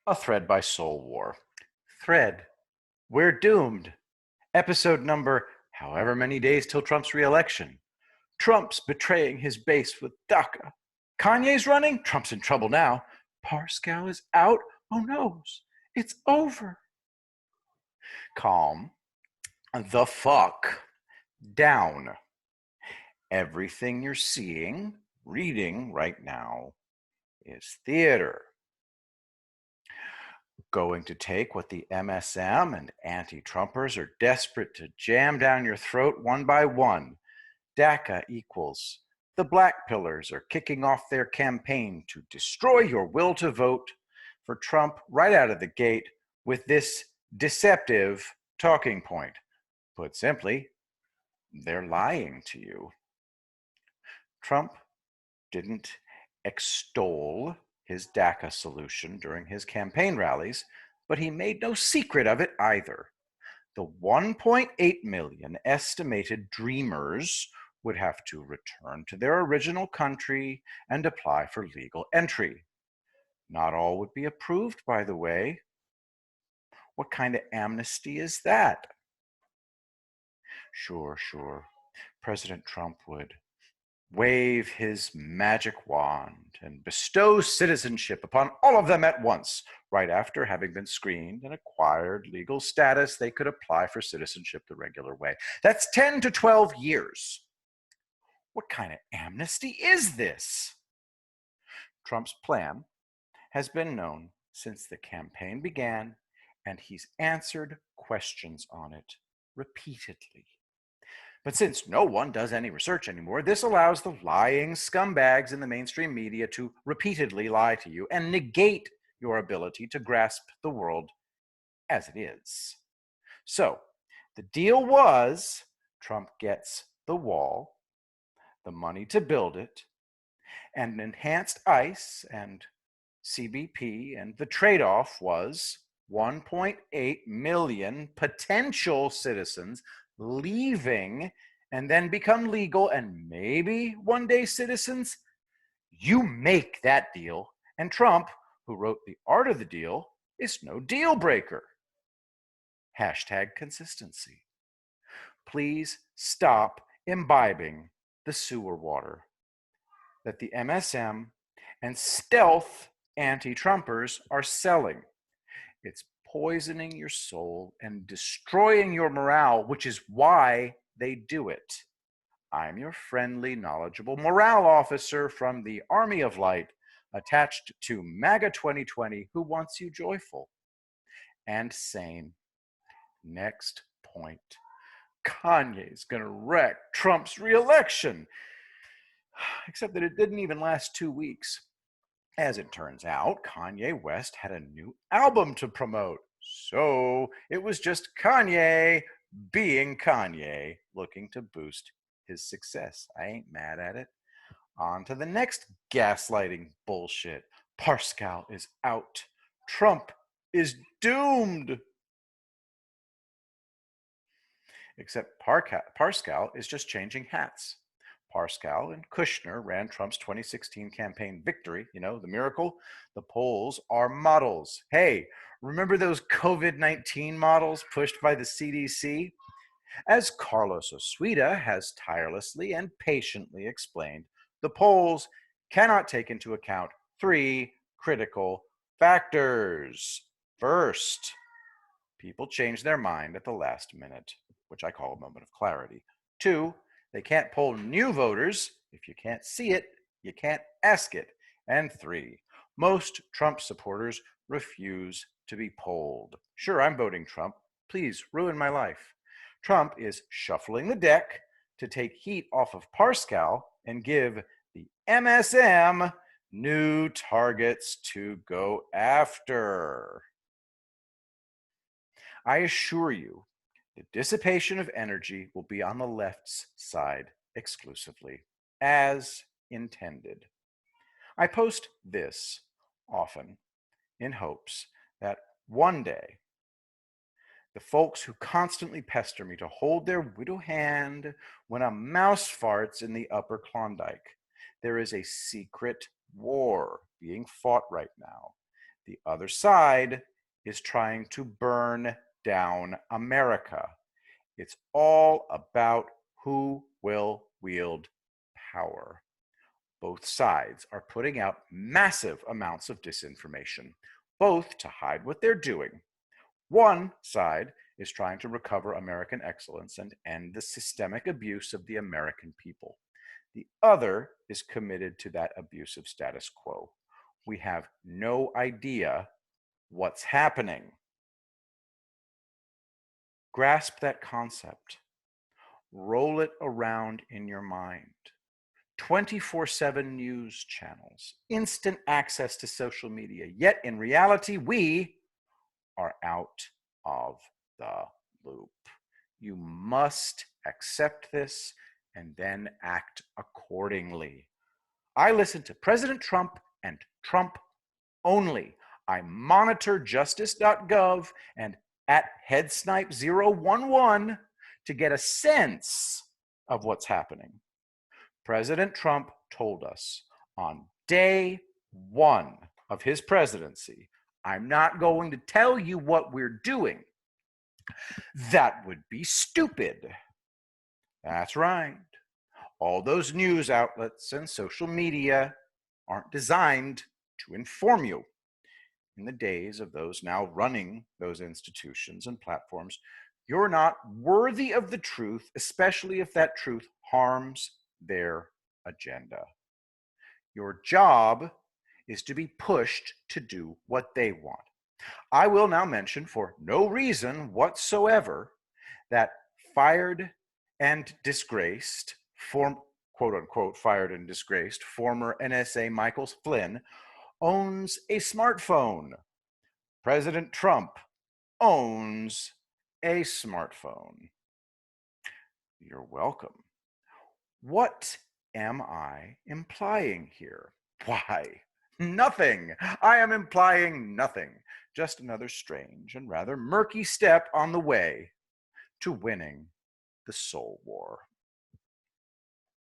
A thread by Soul War. Thread. We're doomed. Episode number however many days till Trump's reelection. Trump's betraying his base with DACA. Kanye's running. Trump's in trouble now. Parscale is out. Oh no, it's over. Calm the fuck down. Everything you're seeing, reading right now is theater. Going to take what the MSM and anti-Trumpers are desperate to jam down your throat one by one. DACA equals the Black Pillars are kicking off their campaign to destroy your will to vote for Trump right out of the gate with this deceptive talking point. Put simply, they're lying to you. Trump didn't extol his DACA solution during his campaign rallies, but he made no secret of it either. The 1.8 million estimated dreamers would have to return to their original country and apply for legal entry. Not all would be approved, by the way. What kind of amnesty is that? Sure. President Trump would wave his magic wand and bestow citizenship upon all of them at once. Right after having been screened and acquired legal status, they could apply for citizenship the regular way. That's 10 to 12 years. What kind of amnesty is this? Trump's plan has been known since the campaign began, and he's answered questions on it repeatedly. But since no one does any research anymore, this allows the lying scumbags in the mainstream media to repeatedly lie to you and negate your ability to grasp the world as it is. So the deal was Trump gets the wall, the money to build it, and enhanced ICE and CBP, and the trade-off was 1.8 million potential citizens leaving and then become legal and maybe one day citizens. You make that deal, and Trump, who wrote the art of the deal, is no deal breaker. Hashtag consistency. Please stop imbibing the sewer water that the MSM and stealth anti-Trumpers are selling. It's poisoning your soul and destroying your morale, which is why they do it. I'm your friendly, knowledgeable morale officer from the Army of Light, attached to MAGA 2020, who wants you joyful and sane. Next point. Kanye's gonna wreck Trump's reelection. Except that it didn't even last 2 weeks. As it turns out, Kanye West had a new album to promote. So it was just Kanye being Kanye, looking to boost his success. I ain't mad at it. On to the next gaslighting bullshit. Parscale is out. Trump is doomed. Except Parscale is just changing hats. Parscale and Kushner ran Trump's 2016 campaign victory, you know, the miracle. The polls are models. Hey, remember those COVID-19 models pushed by the CDC? As Carlos Osuita has tirelessly and patiently explained, the polls cannot take into account 3 critical factors. First, people change their mind at the last minute, which I call a moment of clarity. 2, they can't poll new voters. If you can't see it, you can't ask it. And 3, most Trump supporters refuse to be polled. Sure, I'm voting Trump. Please ruin my life. Trump is shuffling the deck to take heat off of Parscale and give the MSM new targets to go after. I assure you, the dissipation of energy will be on the left's side exclusively, as intended. I post this often in hopes that one day the folks who constantly pester me to hold their widow hand when a mouse farts in the upper Klondike. There is a secret war being fought right now. The other side is trying to burn down America. It's all about who will wield power. Both sides are putting out massive amounts of disinformation, both to hide what they're doing. One side is trying to recover American excellence and end the systemic abuse of the American people. The other is committed to that abusive status quo. We have no idea what's happening. Grasp that concept. Roll it around in your mind. 24/7 news channels, instant access to social media. Yet in reality, we are out of the loop. You must accept this and then act accordingly. I listen to President Trump and Trump only. I monitor justice.gov and at headsnipe011 to get a sense of what's happening. President Trump told us on day one of his presidency, I'm not going to tell you what we're doing. That would be stupid. That's right. All those news outlets and social media aren't designed to inform you. In the days of those now running those institutions and platforms, you're not worthy of the truth, especially if that truth harms their agenda. Your job is to be pushed to do what they want. I will now mention, for no reason whatsoever, that fired and disgraced, quote unquote, fired and disgraced former NSA Michael Flynn owns a smartphone. President Trump owns a smartphone. You're welcome. What am I implying here? Why, nothing. I am implying nothing. Just another strange and rather murky step on the way to winning the soul war.